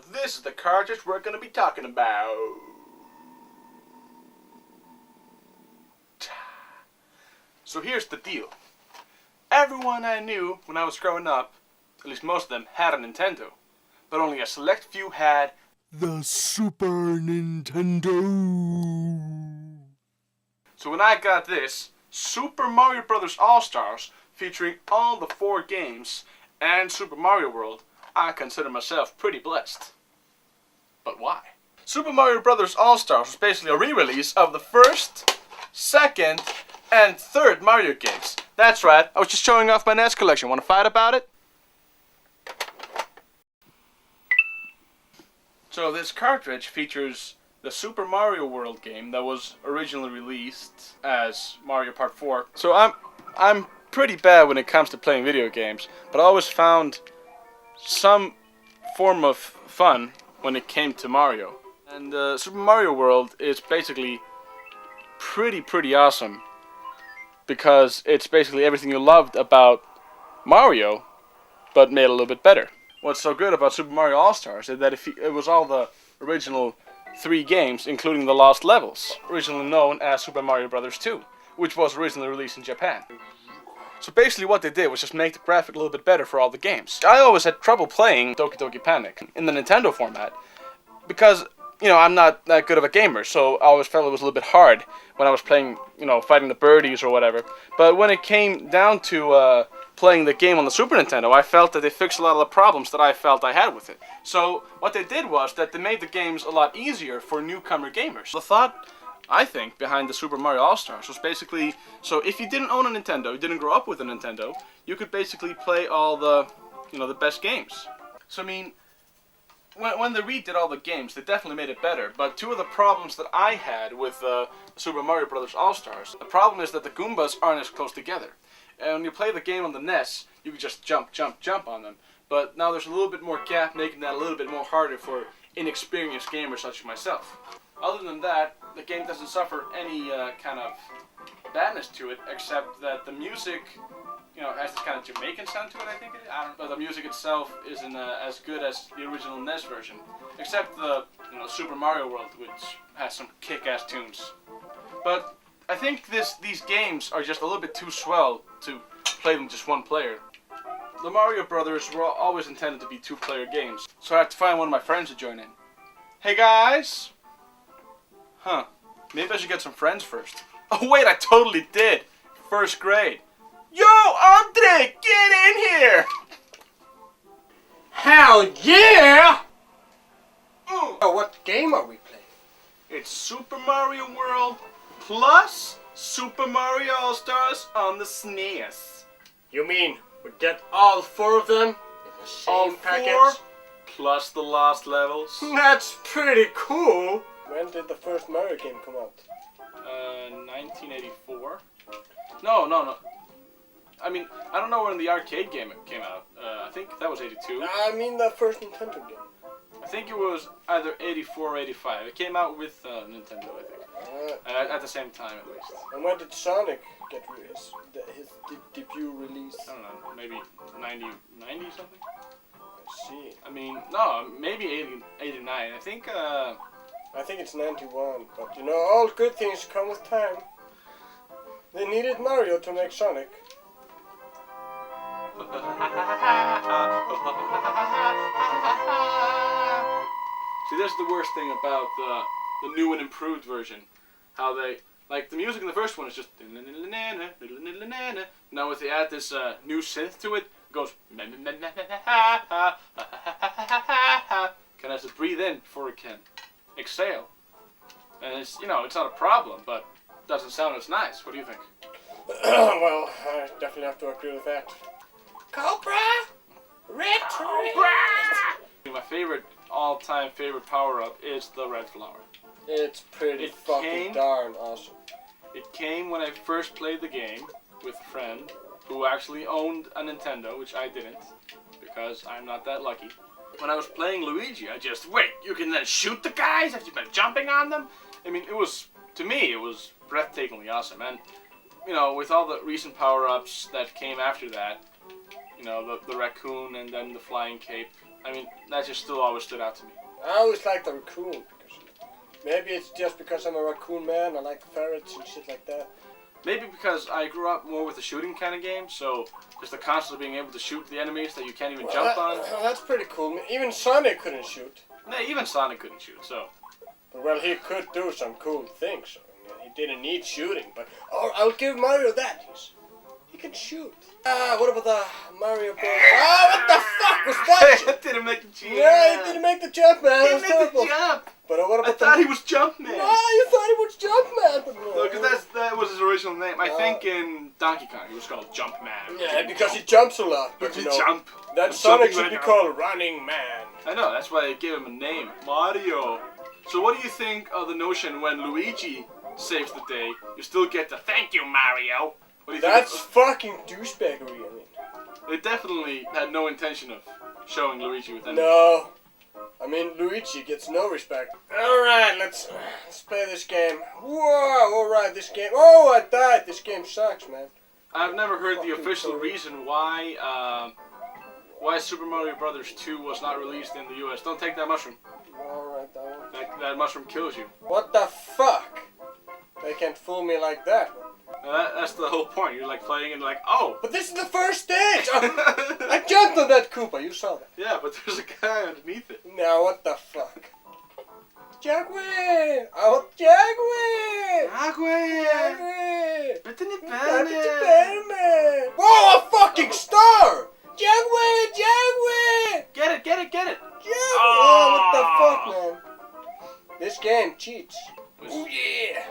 but this is the cartridge we're going to be talking about. So here's the deal. Everyone I knew when I was growing up, at least most of them, had a Nintendo. But only a select few had the Super Nintendo. So when I got this, Super Mario Bros. All-Stars, featuring all the 4 games, and Super Mario World, I consider myself pretty blessed. But why? Super Mario Bros. All-Stars was basically a re-release of the first, second, and third Mario games. That's right, I was just showing off my NES collection. Want to fight about it? So this cartridge features the Super Mario World game that was originally released as Mario Part 4. So I'm pretty bad when it comes to playing video games, but I always found some form of fun when it came to Mario. And Super Mario World is basically pretty awesome, because it's basically everything you loved about Mario, but made a little bit better. What's so good about Super Mario All-Stars is that it was all the original 3 games, including the lost levels, originally known as Super Mario Bros. 2, which was originally released in Japan. So basically what they did was just make the graphic a little bit better for all the games. I always had trouble playing Doki Doki Panic in the Nintendo format, because, you know, I'm not that good of a gamer, so I always felt it was a little bit hard when I was playing, you know, fighting the birdies or whatever. But when it came down to playing the game on the Super Nintendo, I felt that they fixed a lot of the problems that I felt I had with it. So what they did was that they made the games a lot easier for newcomer gamers. The thought, I think, behind the Super Mario All-Stars was basically, so if you didn't own a Nintendo, you didn't grow up with a Nintendo, you could basically play all the, you know, the best games. So I mean, when they redid all the games, they definitely made it better. But 2 of the problems that I had with Super Mario Bros. All-Stars, the problem is that the Goombas aren't as close together. And when you play the game on the NES, you can just jump on them. But now there's a little bit more gap, making that a little bit more harder for inexperienced gamers such as myself. Other than that, the game doesn't suffer any kind of badness to it, except that the music, you know, has this kind of Jamaican sound to it, I think it is. I don't know. The music itself isn't as good as the original NES version, except the, you know, Super Mario World, which has some kick-ass tunes. But I think these games are just a little bit too swell to play them just one player. The Mario Brothers were always intended to be 2-player games, so I had to find one of my friends to join in. Hey guys! Huh, maybe I should get some friends first. Oh wait, I totally did! First grade. Yo, Andri, get in here! Hell yeah! Oh, what game are we playing? It's Super Mario World plus Super Mario All-Stars on the SNES. You mean we get all 4 of them in the same package? All 4 plus the lost levels. That's pretty cool! When did the first Mario game come out? 1984. No. I mean, I don't know when the arcade game came out. I think that was 82. I mean the first Nintendo game. I think it was either 84 or 85. It came out with Nintendo, I think. At the same time, at least. And when did Sonic get his debut release? I don't know, maybe 90 something? I see. I mean, no, maybe 89. I think it's 91, but you know, all good things come with time. They needed Mario to make Sonic. See, that's the worst thing about the new and improved version. How they, like, the music in the first one is just now if they add this new synth to it, it goes kind of has to breathe in before it can exhale. And it's, you know, it's not a problem, but it doesn't sound as nice. What do you think? Well, I definitely have to agree with that. Cobra! Red Cobra! My all-time favorite power-up is the red flower. It's pretty fucking darn awesome. It came when I first played the game with a friend who actually owned a Nintendo, which I didn't, because I'm not that lucky. When I was playing Luigi, I just, wait, you can then shoot the guys after you've been jumping on them? I mean, it was, to me, it was breathtakingly awesome. And, you know, with all the recent power-ups that came after that, you know, the raccoon and then the flying cape, I mean, that just still always stood out to me. I always liked the raccoon. Because maybe it's just because I'm a raccoon man. I like ferrets and shit like that. Maybe because I grew up more with the shooting kind of game, so just the concept of being able to shoot the enemies that you can't even jump on. That's pretty cool. Even Sonic couldn't shoot. No, even Sonic couldn't shoot, so. But, well, he could do some cool things. I mean, he didn't need shooting, but I'll give Mario that. He can shoot. What about the Mario Bros? What the fuck was that shit? Didn't make the jump. Yeah, he didn't make the jump, man. He didn't make the jump. But what about I thought he was Jumpman. you thought he was Jumpman. But no, because that was his original name. I think in Donkey Kong he was called Jumpman. Yeah, because he jumps a lot. But you jump. That Sonic should be called Running Man. I know, that's why they gave him a name. Mario. So what do you think of the notion when Luigi saves the day, you still get the thank you, Mario? What do you That's think? fucking douchebaggery, I mean. They definitely had no intention of showing Luigi with anything. No. I mean, Luigi gets no respect. Alright, let's play this game. Whoa, alright, this game. Oh, I died. This game sucks, man. I've never heard the official reason why Super Mario Brothers 2 was not released in the US. Don't take that mushroom. Alright, that one. That mushroom kills you. What the fuck? They can't fool me like that. That's the whole point. You're like playing and like, oh! But this is the first stage! I jumped on that Koopa, you saw that. Yeah, but there's a guy underneath it. Now, what the fuck? Jagway! Oh, Jagway! Jagway! Jagway! Whoa, a fucking star! Jagway! Jagway! Get it! Jagway! Oh, what the fuck, man? This game cheats. Oh, yeah!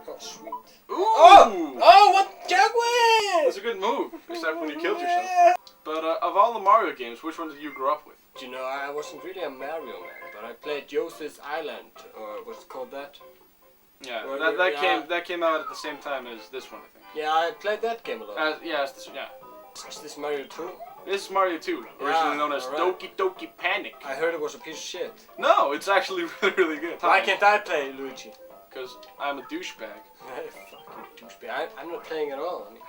Oh, sweet. Ooh! Oh, what? Jagway! That's a good move, except when you killed yourself. But of all the Mario games, which one did you grow up with? You know, I wasn't really a Mario man, but I played Yoshi's Island, or what's it called that? Yeah, Or that came out at the same time as this one, I think. Yeah, I played that game a lot. Is this Mario 2? This is Mario 2, originally known as Doki Doki Panic. I heard it was a piece of shit. No, it's actually really, really good. Why can't I play Luigi? Because I'm a douchebag. Fucking douchebag. I'm not playing at all. I mean,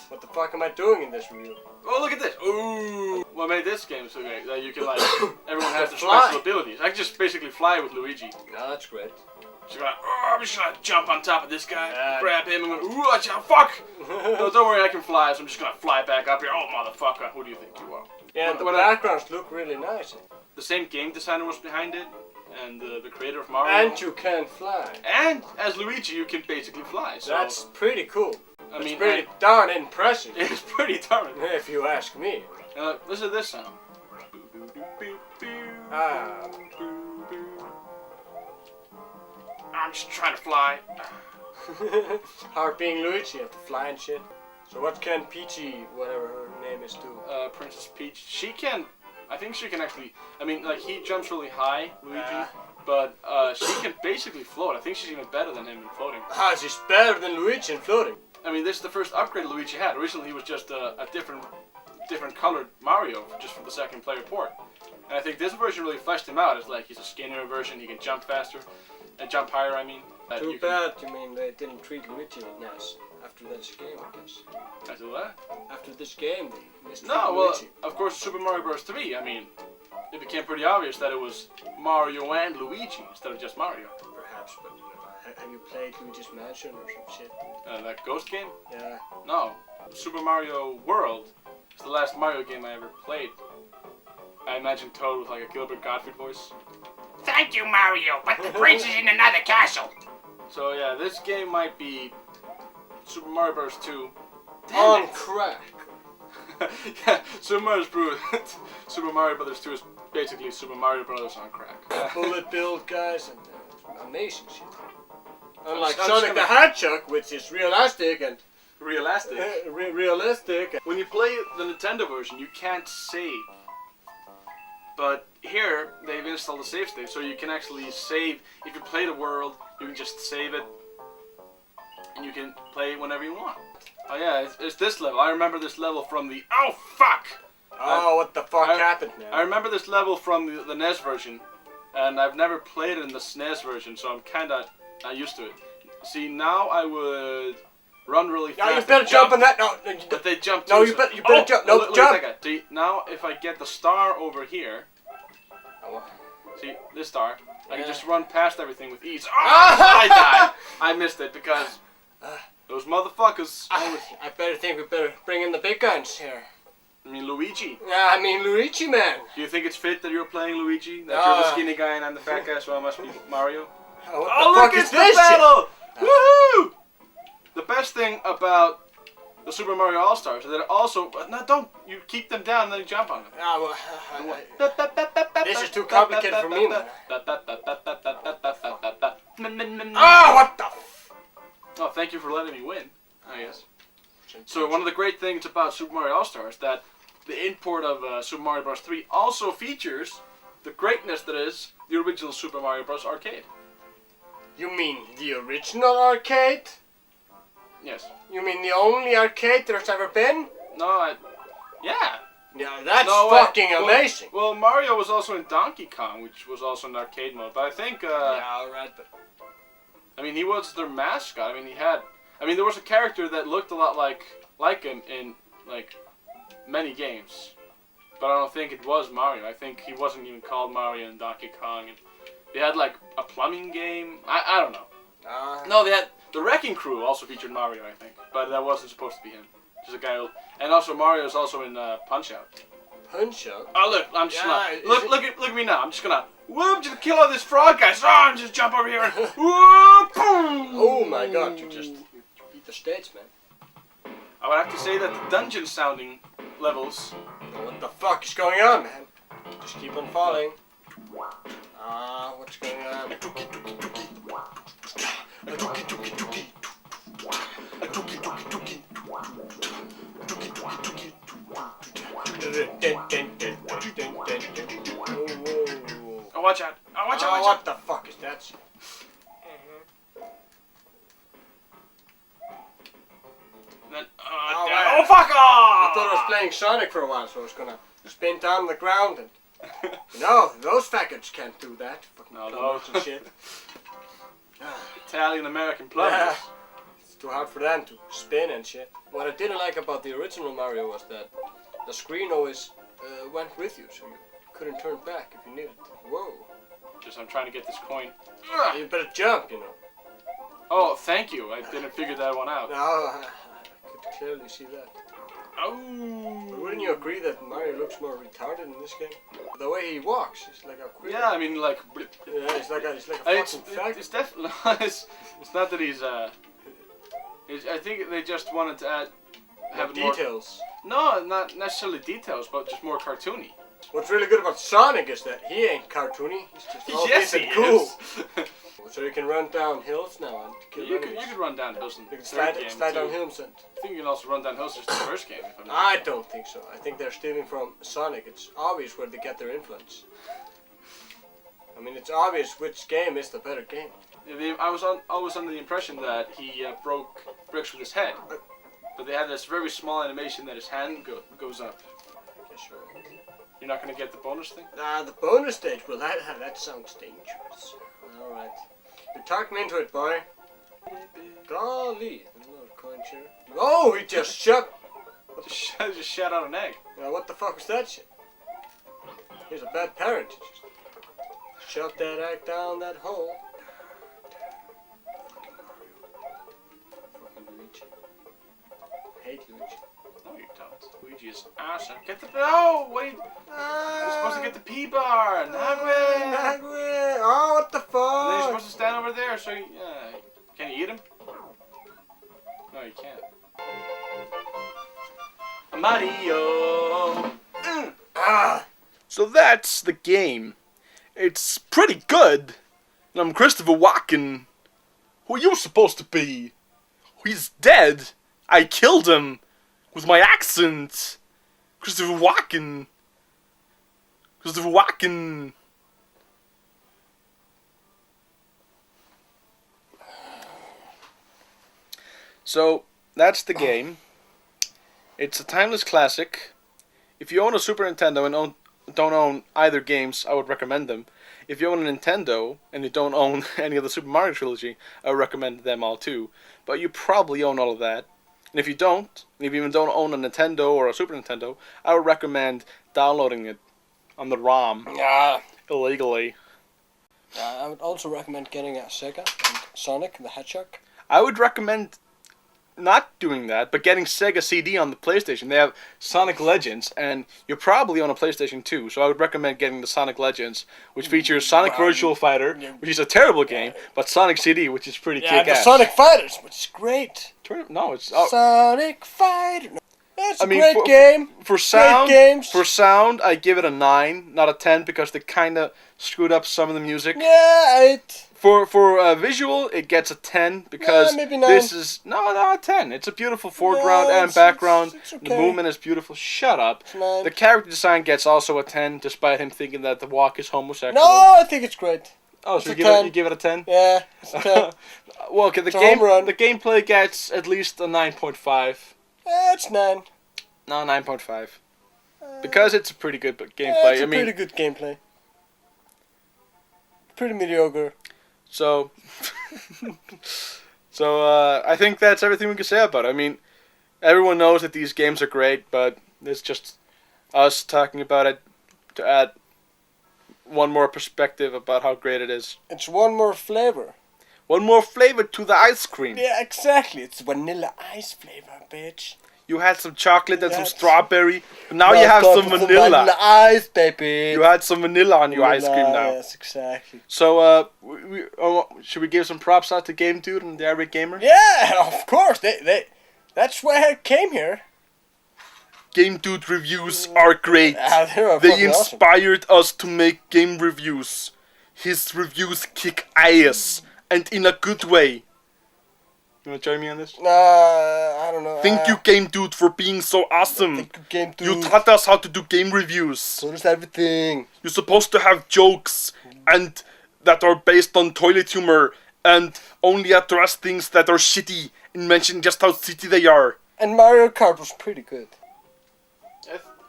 what the fuck am I doing in this review? Oh, look at this! Ooh! What made this game so great? That you can like, everyone has their Fly. special abilities. I can just basically fly with Luigi. No, that's great. So I'm just gonna jump on top of this guy, grab him, and go, ooh, fuck! No, don't worry, I can fly, so I'm just gonna fly back up here. Oh, motherfucker, who do you think you are? Yeah, the backgrounds look really nice. The same game designer was behind it, and the creator of Mario. And you can fly. And as Luigi, you can basically fly. So that's pretty cool. I mean, pretty darn impressive. It's pretty darn. If you ask me. Listen to this sound. I'm just trying to fly. Hard being Luigi, you have to fly and shit. So what can Peachy, whatever her name is, do? Princess Peach. She can. I think she can actually. I mean, like he jumps really high, Luigi, but she can basically float. I think she's even better than him in floating. She's better than Luigi in floating. I mean, this is the first upgrade Luigi had. Originally, he was just a different colored Mario, just from the second player port. And I think this version really fleshed him out. It's like he's a skinnier version. He can jump faster, and jump higher. I mean. Too bad. You mean they didn't treat Luigi nice after this game, I guess. After what? After this game, they mistreated No, well, Luigi. of course, Super Mario Bros. 3. I mean, it became pretty obvious that it was Mario and Luigi instead of just Mario. Perhaps, but you know, have you played Luigi's Mansion or some shit? That Ghost game? Yeah. No. Super Mario World is the last Mario game I ever played. I imagine Toad with like a Gilbert Gottfried voice. Thank you, Mario, but the prince is in another castle. So yeah, this game might be Super Mario Bros. 2. On crack. Yeah, Super Mario Bros. 2 is basically Super Mario Bros. On crack. Bullet build, guys, and amazing shit. Unlike I'm Sonic the Hedgehog, which is realistic and realistic. realistic. When you play the Nintendo version, you can't save. But here, they've installed a save state, so you can actually save. If you play the world, you can just save it, and you can play whenever you want. Oh yeah, it's this level. I remember this level from the... Oh, fuck! Oh, what the fuck happened now? I remember this level from the NES version, and I've never played it in the SNES version, so I'm kinda not used to it. See, now I would run really fast. Yeah, you better jump on that. No, But they jump too. no, you better jump. No, look jump. at that guy. See, now if I get the star over here, see this star, I can just run past everything with ease. Oh, I died. I missed it because those motherfuckers. I better think we better bring in the big guns here. I mean Luigi. Yeah, I mean Luigi, man. Do you think it's fit that you're playing Luigi? That you're the skinny guy and I'm the fat guy, so I must be Mario? What the fuck is the this battle! Woohoo! The best thing about the Super Mario All-Stars is that it also... No, don't. You keep them down and then you jump on them. This is too complicated for me, man. What the Oh, thank you for letting me win, I guess. So one of the great things about Super Mario All-Stars is that the import of Super Mario Bros. 3 also features the greatness that is the original Super Mario Bros. Arcade. You mean the original arcade? Yes. You mean the only arcade there's ever been? No, yeah. Yeah, that's fucking amazing. Well, Mario was also in Donkey Kong, which was also in arcade mode. But I think, yeah, alright, but... I mean, he was their mascot. I mean, there was a character that looked a lot like him in, like, many games. But I don't think it was Mario. I think he wasn't even called Mario in Donkey Kong. And they had, like, a plumbing game. I don't know. No, they had... The Wrecking Crew also featured Mario, I think. But that wasn't supposed to be him. Just a guy who... And also, Mario's also in Punch-Out. Punch-Out? Oh, look, I'm just look at me now. I'm just gonna... Whoop, just kill all these frog guys. Oh, and just jump over here and... Whoop, boom! Oh my god, you beat the stage, man. I would have to say that the dungeon sounding levels... What the fuck is going on, man? Just keep on falling. What's going on? Oh, watch out. Oh, watch out, watch out. What the fuck is that shit? Then, oh, fuck off! I thought I was playing Sonic for a while, so I was gonna spin down on the ground and... No, those faggots can't do that. Fucking plumbers and shit. Italian-American plumbers. Yeah. It's too hard for them to spin and shit. What I didn't like about the original Mario was that the screen always went with you, so you couldn't turn back if you needed. Whoa. Just I'm trying to get this coin. You better jump, you know. Oh, thank you. I didn't figure that one out. No, I could clearly see that. Oh. But wouldn't you agree that Mario looks more retarded in this game? The way he walks, he's like a quick. Yeah, I mean, like. Yeah, he's like a fucking fag. It's definitely. it's not that he's. I think they just wanted to have details. No, not necessarily details, but just more cartoony. What's really good about Sonic is that he ain't cartoony. He's just all cool. So you can run down hills now and kill enemies. You could run down hills in the slide game down hills and... I think you can also run down hills just in the first game. I don't think so. I think they're stealing from Sonic. It's obvious where they get their influence. I mean, it's obvious which game is the better game. I was always under the impression that he broke bricks with his head. But they had this very small animation that his hand goes up. I guess you're right. You're not going to get the bonus thing? The bonus stage? Well, that sounds dangerous. Alright. You talked me into it, boy. Golly. Another coin share. Oh, he just shot. Just shot out an egg. What the fuck was that shit? He's a bad parent. He just shot that egg down that hole. Fucking Luigi. I hate Luigi. No, you don't. Luigi is awesome. Get the... No! Wait! You're supposed to get the P-bar! Nagwe! Oh, what the fuck? And then you're supposed to stand over there, so you... can you eat him? No, you can't. Mario! So that's the game. It's pretty good. And I'm Christopher Walken. Who are you supposed to be? He's dead. I killed him. With my accent. Christopher Walken. Christopher Walken. So, that's the game. It's a timeless classic. If you own a Super Nintendo and don't own either games, I would recommend them. If you own a Nintendo and you don't own any of the Super Mario trilogy, I would recommend them all too. But you probably own all of that. And if you don't, and if you even don't own a Nintendo or a Super Nintendo, I would recommend downloading it on the ROM illegally. I would also recommend getting a Sega and Sonic the Hedgehog. I would recommend not doing that, but getting Sega CD on the PlayStation. They have Sonic Legends, and you're probably on a PlayStation 2, so I would recommend getting the Sonic Legends, which features Sonic Virtual Fighter, which is a terrible game, but Sonic CD, which is pretty kick-ass. The Sonic Fighters, which is great. No, it's... Sonic Fighter. It's a great for, game. For sound, great games. For sound, I give it a 9, not a 10, because they kind of screwed up some of the music. Yeah, 8. For visual, it gets a 10 because maybe 9. this is a 10. It's a beautiful foreground and background. It's okay. The movement is beautiful. Shut up. It's 9. The character design gets also a 10, despite him thinking that the Walk is homosexual. No, I think it's great. Oh, so you give it a 10? Yeah, it's a 10. Well, okay, the gameplay gets at least a 9.5. It's 9. No, 9.5. Because it's a pretty good gameplay. It's pretty good gameplay. Pretty mediocre. So, I think that's everything we can say about it. I mean, everyone knows that these games are great, but it's just us talking about it to add one more perspective about how great it is. It's one more flavor. One more flavor to the ice cream. Yeah, exactly. It's vanilla ice flavor, bitch. You had some chocolate and some strawberry, but now you have some vanilla. Ice, baby. You had some vanilla on your ice cream now. Yes, exactly. So, should we give some props out to Game Dude and the Average Gamer? Yeah, of course. That's why I came here. Game Dude reviews are great. They They inspired us to make game reviews. His reviews kick ass, and in a good way. You wanna join me on this? I don't know. Thank you, Game Dude, for being so awesome. Thank you, Game Dude. You taught us how to do game reviews. So does everything. You're supposed to have jokes and that are based on toilet humor and only address things that are shitty and mention just how shitty they are. And Mario Kart was pretty good.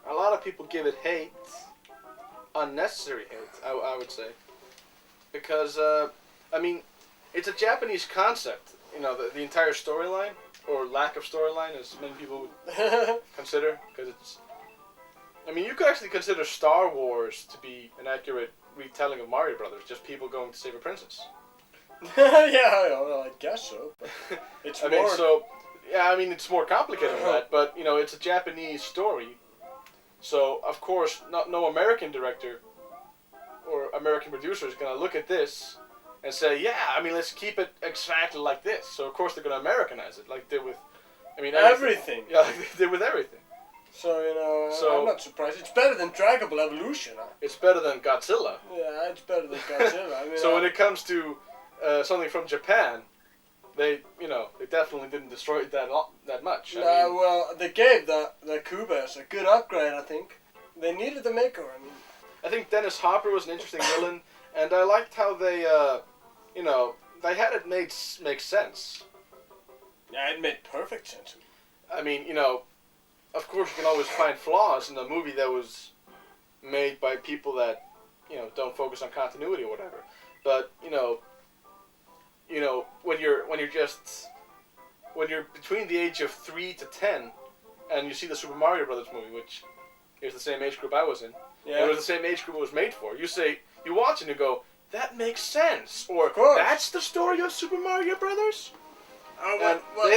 A lot of people give it hate. Unnecessary hate, I would say. Because, I mean, it's a Japanese concept. You know, the entire storyline, or lack of storyline, as many people would consider, because it's... I mean, you could actually consider Star Wars to be an accurate retelling of Mario Brothers, just people going to save a princess. Yeah, well, I guess so. It's it's more complicated than that, but, you know, it's a Japanese story, so, of course, no American director or American producer is going to look at this and say, yeah, I mean, let's keep it exactly like this. So, of course, they're going to Americanize it, like they did with, everything. Yeah, like they did with everything. So, you know, I'm not surprised. It's better than Dragon Ball Evolution. It's better than Godzilla. Yeah, it's better than Godzilla. I mean, so when it comes to something from Japan, they definitely didn't destroy it that much. Well, they gave the Kubas a good upgrade, I think. They needed the maker, I mean. I think Dennis Hopper was an interesting villain, and I liked how they, they had it make sense. Yeah, it made perfect sense. I mean, of course you can always find flaws in a movie that was made by people that, don't focus on continuity or whatever. But, when you're between the age of 3 to 10, and you see the Super Mario Brothers movie, which is the same age group I was in, yeah. It was the same age group it was made for. You watch it and go, that makes sense, or that's the story of Super Mario Brothers.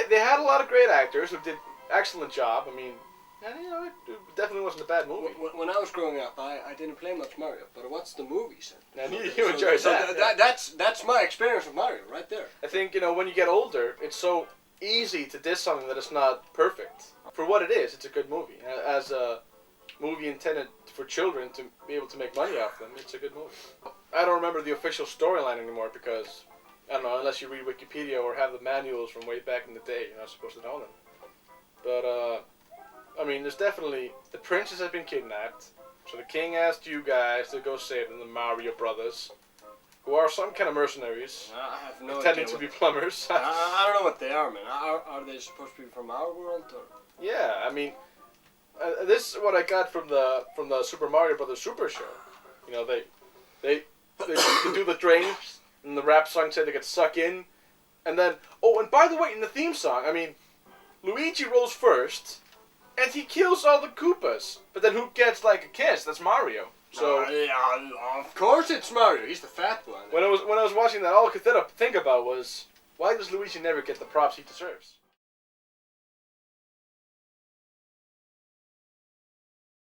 They had a lot of great actors who did excellent job. I mean, it definitely wasn't a bad movie. When I was growing up, I didn't play much Mario, but I watched the movies. And you enjoyed that. That's my experience with Mario, right there. I think, when you get older, it's so easy to diss something that is not perfect. For what it is, it's a good movie. As a movie intended for children to be able to make money off them, it's a good movie. I don't remember the official storyline anymore because, I don't know, unless you read Wikipedia or have the manuals from way back in the day, you're not supposed to know them. But, there's definitely, the princess has been kidnapped, so the king asked you guys to go save them, the Mario Brothers, who are some kind of mercenaries, I have no pretending idea to be plumbers. I don't know what they are, man. Are they supposed to be from our world, or? Yeah, this is what I got from the Super Mario Brothers Super Show. You know, they do the drains, and the rap song said they could suck in, and then and by the way, in the theme song, I mean, Luigi rolls first, and he kills all the Koopas. But then who gets like a kiss? That's Mario. So of course it's Mario. He's the fat one. when I was watching that, all I could think about was, why does Luigi never get the props he deserves?